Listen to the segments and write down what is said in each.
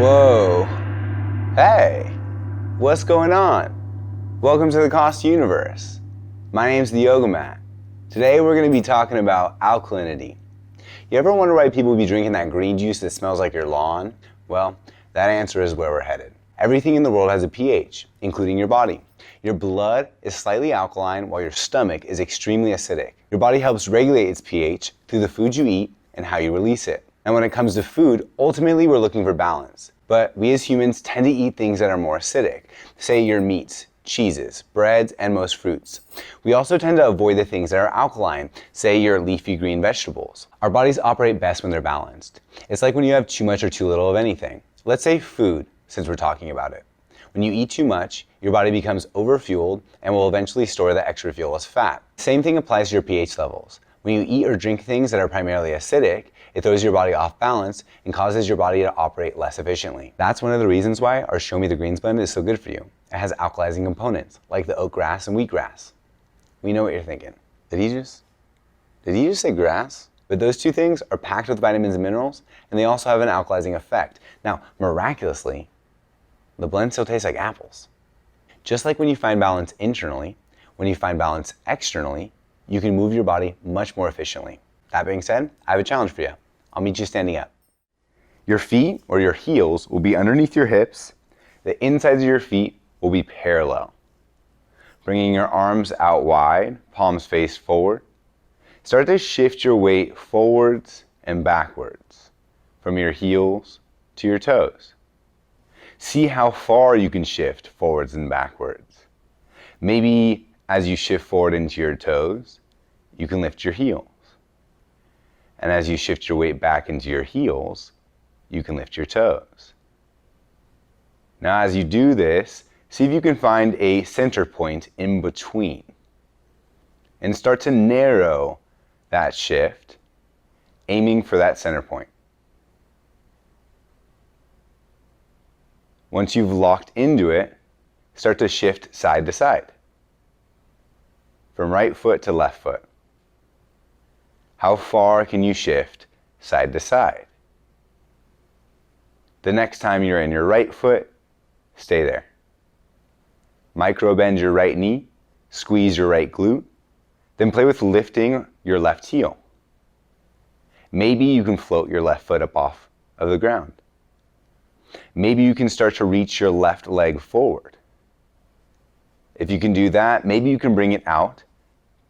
Whoa. Hey, what's going on? Welcome to the KOS universe. My name's TheYogaMatt. Today we're going to be talking about alkalinity. You ever wonder why people be drinking that green juice that smells like your lawn? Well, that answer is where we're headed. Everything in the world has a pH, including your body. Your blood is slightly alkaline while your stomach is extremely acidic. Your body helps regulate its pH through the food you eat and how you release it. And when it comes to food, ultimately we're looking for balance. But we as humans tend to eat things that are more acidic. Say your meats, cheeses, breads, and most fruits. We also tend to avoid the things that are alkaline, say your leafy green vegetables. Our bodies operate best when they're balanced. It's like when you have too much or too little of anything. Let's say food, since we're talking about it. When you eat too much, your body becomes overfueled and will eventually store the extra fuel as fat. Same thing applies to your pH levels. When you eat or drink things that are primarily acidic, it throws your body off balance and causes your body to operate less efficiently. That's one of the reasons why our Show Me the Greens blend is so good for you. It has alkalizing components, like the oat grass and wheatgrass. We know what you're thinking. Did he just say grass? But those two things are packed with vitamins and minerals, and they also have an alkalizing effect. Now, miraculously, the blend still tastes like apples. Just like when you find balance internally, when you find balance externally, you can move your body much more efficiently. That being said, I have a challenge for you. I'll meet you standing up. Your feet or your heels will be underneath your hips. The insides of your feet will be parallel. Bringing your arms out wide, palms face forward. Start to shift your weight forwards and backwards from your heels to your toes. See how far you can shift forwards and backwards. Maybe as you shift forward into your toes, you can lift your heels. And as you shift your weight back into your heels, you can lift your toes. Now as you do this, see if you can find a center point in between. And start to narrow that shift, aiming for that center point. Once you've locked into it, start to shift side to side. From right foot to left foot. How far can you shift side to side? The next time you're in your right foot, stay there. Micro bend your right knee, squeeze your right glute, then play with lifting your left heel. Maybe you can float your left foot up off of the ground. Maybe you can start to reach your left leg forward. If you can do that, maybe you can bring it out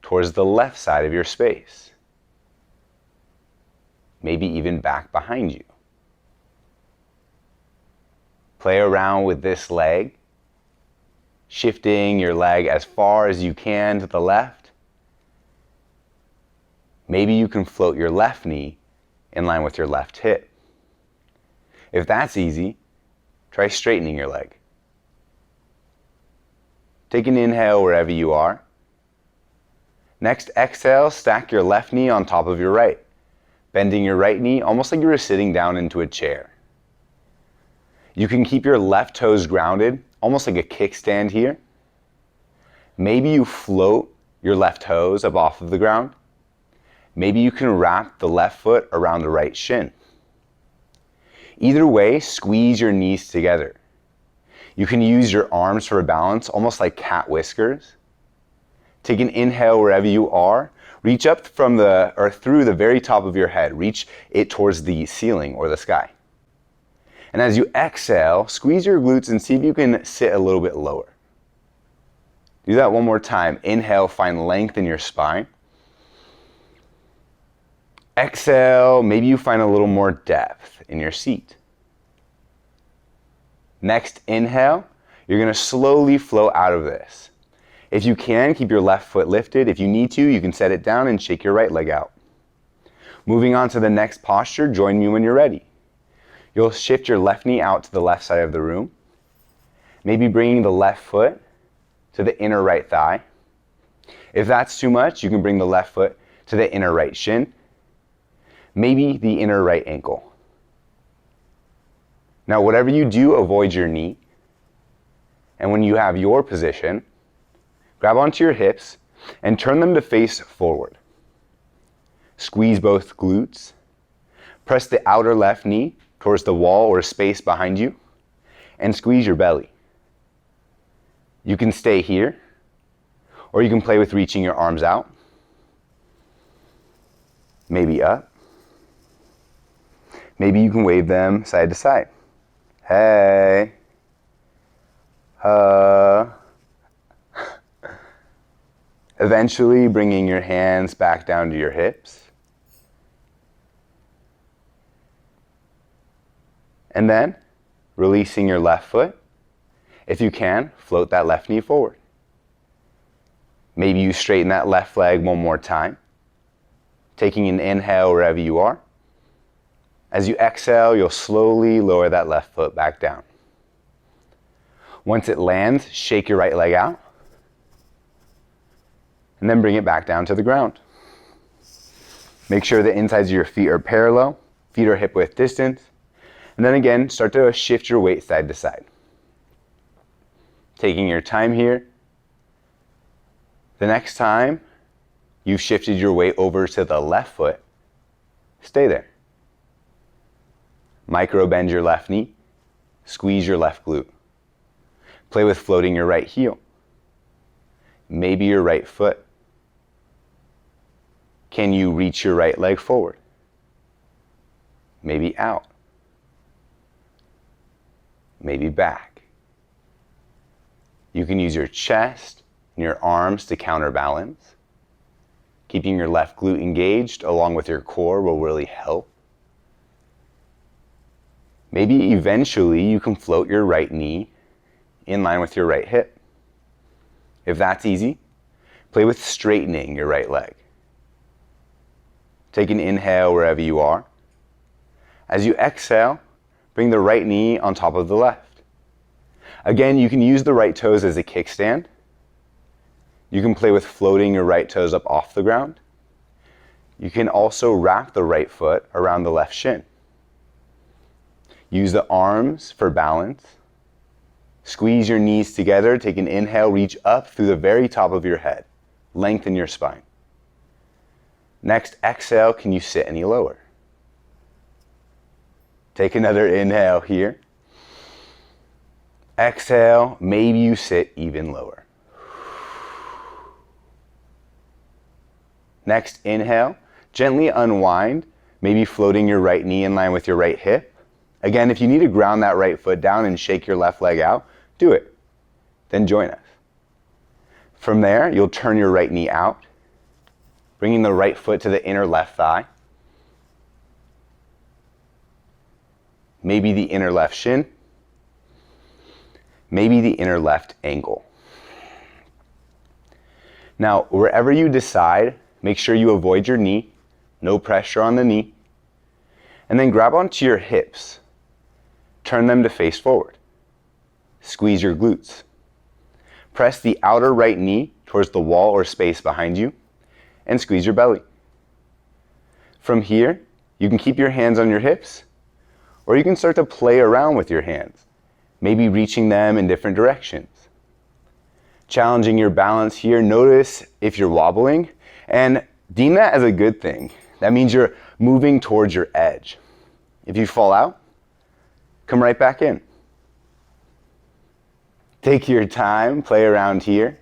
towards the left side of your space. Maybe even back behind you. Play around with this leg, shifting your leg as far as you can to the left. Maybe you can float your left knee in line with your left hip. If that's easy, try straightening your leg. Take an inhale wherever you are. Next exhale, stack your left knee on top of your right, bending your right knee almost like you were sitting down into a chair. You can keep your left toes grounded, almost like a kickstand here. Maybe you float your left toes up off of the ground. Maybe you can wrap the left foot around the right shin. Either way, squeeze your knees together. You can use your arms for balance, almost like cat whiskers. Take an inhale wherever you are. Reach up from through the very top of your head. Reach it towards the ceiling or the sky. And as you exhale, squeeze your glutes and see if you can sit a little bit lower. Do that one more time. Inhale, find length in your spine. Exhale, maybe you find a little more depth in your seat. Next inhale, you're going to slowly flow out of this. If you can, keep your left foot lifted. If you need to, you can set it down and shake your right leg out. Moving on to the next posture, join me when you're ready. You'll shift your left knee out to the left side of the room. Maybe bringing the left foot to the inner right thigh. If that's too much, you can bring the left foot to the inner right shin. Maybe the inner right ankle. Now, whatever you do, avoid your knee. And when you have your position, grab onto your hips and turn them to face forward. Squeeze both glutes. Press the outer left knee towards the wall or space behind you and squeeze your belly. You can stay here, or you can play with reaching your arms out, maybe up. Maybe you can wave them side to side. Hey. Eventually bringing your hands back down to your hips. And then releasing your left foot. If you can, float that left knee forward. Maybe you straighten that left leg one more time. Taking an inhale wherever you are. As you exhale, you'll slowly lower that left foot back down. Once it lands, shake your right leg out. And then bring it back down to the ground. Make sure the insides of your feet are parallel. Feet are hip width distance. And then again, start to shift your weight side to side. Taking your time here. The next time you've shifted your weight over to the left foot, stay there. Micro bend your left knee. Squeeze your left glute. Play with floating your right heel. Maybe your right foot. Can you reach your right leg forward? Maybe out. Maybe back. You can use your chest and your arms to counterbalance. Keeping your left glute engaged along with your core will really help. Maybe eventually you can float your right knee in line with your right hip. If that's easy, play with straightening your right leg. Take an inhale wherever you are. As you exhale, bring the right knee on top of the left. Again, you can use the right toes as a kickstand. You can play with floating your right toes up off the ground. You can also wrap the right foot around the left shin. Use the arms for balance. Squeeze your knees together. Take an inhale, reach up through the very top of your head. Lengthen your spine. Next, exhale, can you sit any lower? Take another inhale here. Exhale, maybe you sit even lower. Next, inhale, gently unwind, maybe floating your right knee in line with your right hip. Again, if you need to ground that right foot down and shake your left leg out, do it. Then join us. From there, you'll turn your right knee out, bringing the right foot to the inner left thigh. Maybe the inner left shin. Maybe the inner left ankle. Now, wherever you decide, make sure you avoid your knee, no pressure on the knee, and then grab onto your hips. Turn them to face forward. Squeeze your glutes. Press the outer right knee towards the wall or space behind you, and squeeze your belly. From here, you can keep your hands on your hips, or you can start to play around with your hands, maybe reaching them in different directions. Challenging your balance here, notice if you're wobbling, and deem that as a good thing. That means you're moving towards your edge. If you fall out, come right back in. Take your time, play around here.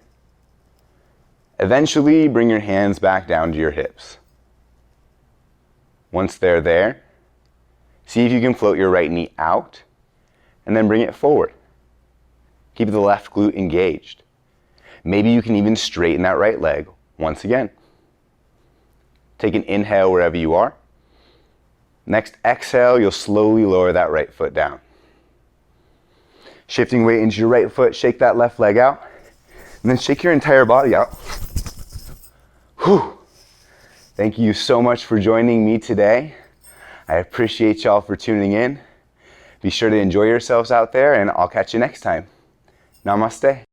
Eventually, bring your hands back down to your hips. Once they're there, see if you can float your right knee out and then bring it forward. Keep the left glute engaged. Maybe you can even straighten that right leg once again. Take an inhale wherever you are. Next exhale, you'll slowly lower that right foot down. Shifting weight into your right foot, shake that left leg out, and then shake your entire body out. Whew. Thank you so much for joining me today. I appreciate y'all for tuning in. Be sure to enjoy yourselves out there, and I'll catch you next time. Namaste.